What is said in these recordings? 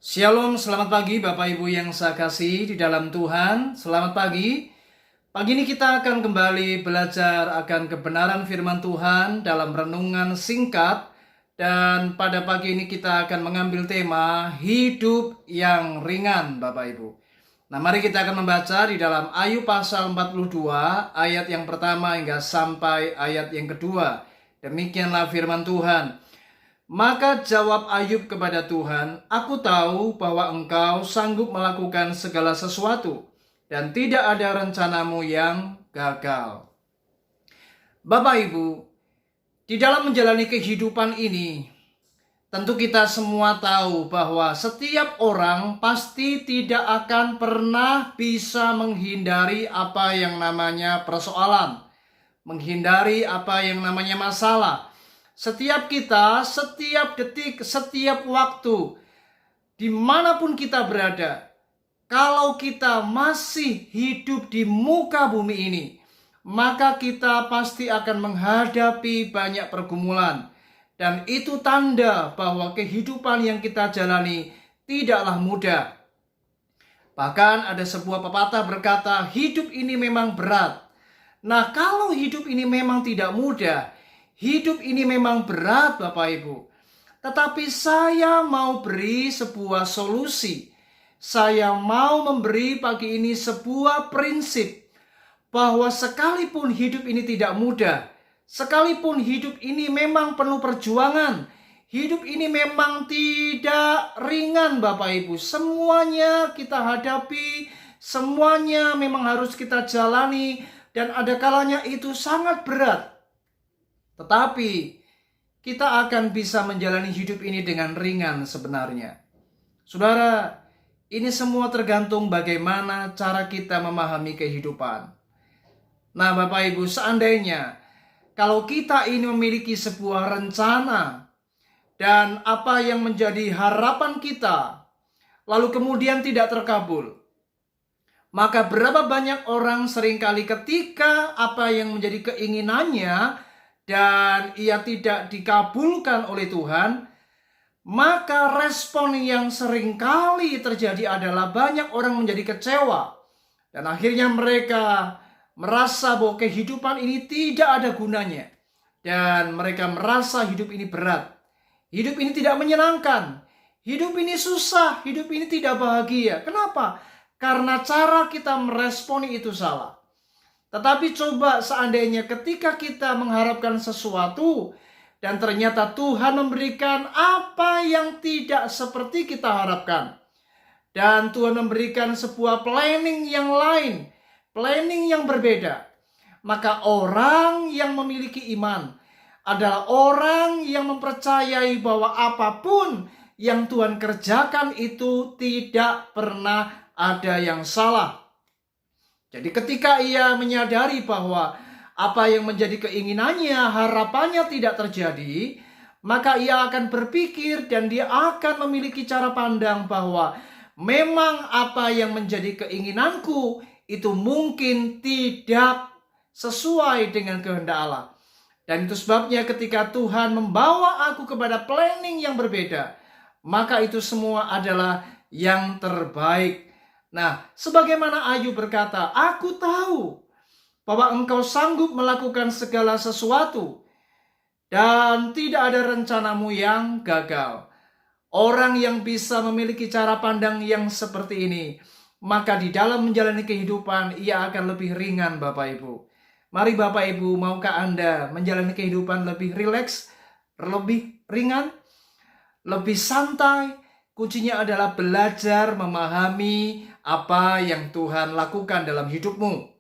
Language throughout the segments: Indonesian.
Shalom, selamat pagi Bapak Ibu yang saya kasih di dalam Tuhan. Selamat pagi. Pagi ini kita akan kembali belajar akan kebenaran firman Tuhan dalam renungan singkat. Dan pada pagi ini kita akan mengambil tema hidup yang ringan Bapak Ibu. Nah, mari kita akan membaca di dalam Ayub pasal 42 ayat yang pertama hingga sampai ayat yang kedua. Demikianlah firman Tuhan. Maka jawab Ayub kepada Tuhan, "Aku tahu bahwa Engkau sanggup melakukan segala sesuatu, dan tidak ada rencanamu yang gagal." Bapak Ibu, di dalam menjalani kehidupan ini, tentu kita semua tahu bahwa setiap orang pasti tidak akan pernah bisa menghindari apa yang namanya persoalan, menghindari apa yang namanya masalah. Setiap kita, setiap detik, setiap waktu, dimanapun kita berada, kalau kita masih hidup di muka bumi ini, maka kita pasti akan menghadapi banyak pergumulan. Dan itu tanda bahwa kehidupan yang kita jalani tidaklah mudah. Bahkan ada sebuah pepatah berkata, hidup ini memang berat. Nah, kalau hidup ini memang tidak mudah, hidup ini memang berat Bapak Ibu. Tetapi saya mau beri sebuah solusi. Saya mau memberi pagi ini sebuah prinsip. Bahwa sekalipun hidup ini tidak mudah, sekalipun hidup ini memang penuh perjuangan, hidup ini memang tidak ringan Bapak Ibu. Semuanya kita hadapi, semuanya memang harus kita jalani. Dan ada kalanya itu sangat berat. Tetapi kita akan bisa menjalani hidup ini dengan ringan sebenarnya. Saudara, ini semua tergantung bagaimana cara kita memahami kehidupan. Nah Bapak Ibu, seandainya kalau kita ini memiliki sebuah rencana dan apa yang menjadi harapan kita, lalu kemudian tidak terkabul, maka berapa banyak orang seringkali ketika apa yang menjadi keinginannya dan ia tidak dikabulkan oleh Tuhan, maka respon yang seringkali terjadi adalah banyak orang menjadi kecewa. Dan akhirnya mereka merasa bahwa kehidupan ini tidak ada gunanya. Dan mereka merasa hidup ini berat. Hidup ini tidak menyenangkan. Hidup ini susah. Hidup ini tidak bahagia. Kenapa? Karena cara kita meresponi itu salah. Tetapi coba seandainya ketika kita mengharapkan sesuatu dan ternyata Tuhan memberikan apa yang tidak seperti kita harapkan. Dan Tuhan memberikan sebuah planning yang lain, planning yang berbeda. Maka orang yang memiliki iman adalah orang yang mempercayai bahwa apapun yang Tuhan kerjakan itu tidak pernah ada yang salah. Jadi ketika ia menyadari bahwa apa yang menjadi keinginannya, harapannya tidak terjadi, maka ia akan berpikir dan dia akan memiliki cara pandang bahwa memang apa yang menjadi keinginanku itu mungkin tidak sesuai dengan kehendak Allah. Dan itu sebabnya ketika Tuhan membawa aku kepada planning yang berbeda, maka itu semua adalah yang terbaik. Nah, sebagaimana Ayub berkata, "Aku tahu bahwa Engkau sanggup melakukan segala sesuatu dan tidak ada rencanamu yang gagal." Orang yang bisa memiliki cara pandang yang seperti ini, maka di dalam menjalani kehidupan ia akan lebih ringan Bapak Ibu. Mari Bapak Ibu, maukah Anda menjalani kehidupan lebih rileks, lebih ringan, lebih santai? Kuncinya adalah belajar memahami apa yang Tuhan lakukan dalam hidupmu.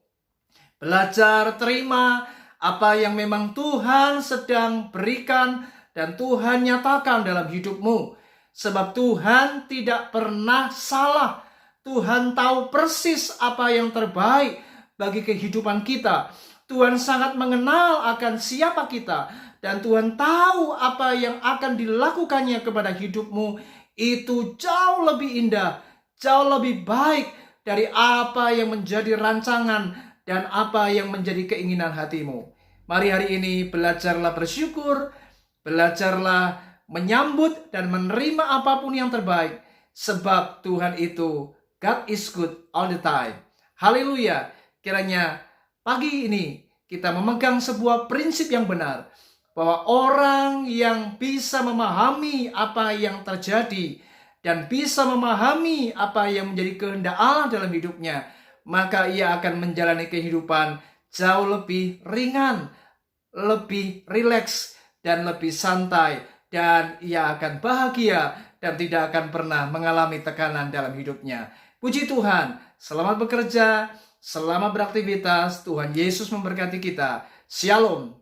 Belajar terima apa yang memang Tuhan sedang berikan dan Tuhan nyatakan dalam hidupmu. Sebab Tuhan tidak pernah salah. Tuhan tahu persis apa yang terbaik bagi kehidupan kita. Tuhan sangat mengenal akan siapa kita. Dan Tuhan tahu apa yang akan dilakukannya kepada hidupmu. Itu jauh lebih indah, jauh lebih baik dari apa yang menjadi rancangan dan apa yang menjadi keinginan hatimu. Mari hari ini belajarlah bersyukur, belajarlah menyambut dan menerima apapun yang terbaik. sebab Tuhan itu God is good all the time. Haleluya. Kiranya pagi ini kita memegang sebuah prinsip yang benar, bahwa orang yang bisa memahami apa yang terjadi dan bisa memahami apa yang menjadi kehendak Allah dalam hidupnya, maka ia akan menjalani kehidupan jauh lebih ringan, lebih rileks, dan lebih santai. Dan ia akan bahagia dan tidak akan pernah mengalami tekanan dalam hidupnya. Puji Tuhan, selamat bekerja, selamat beraktivitas. Tuhan Yesus memberkati kita. Shalom.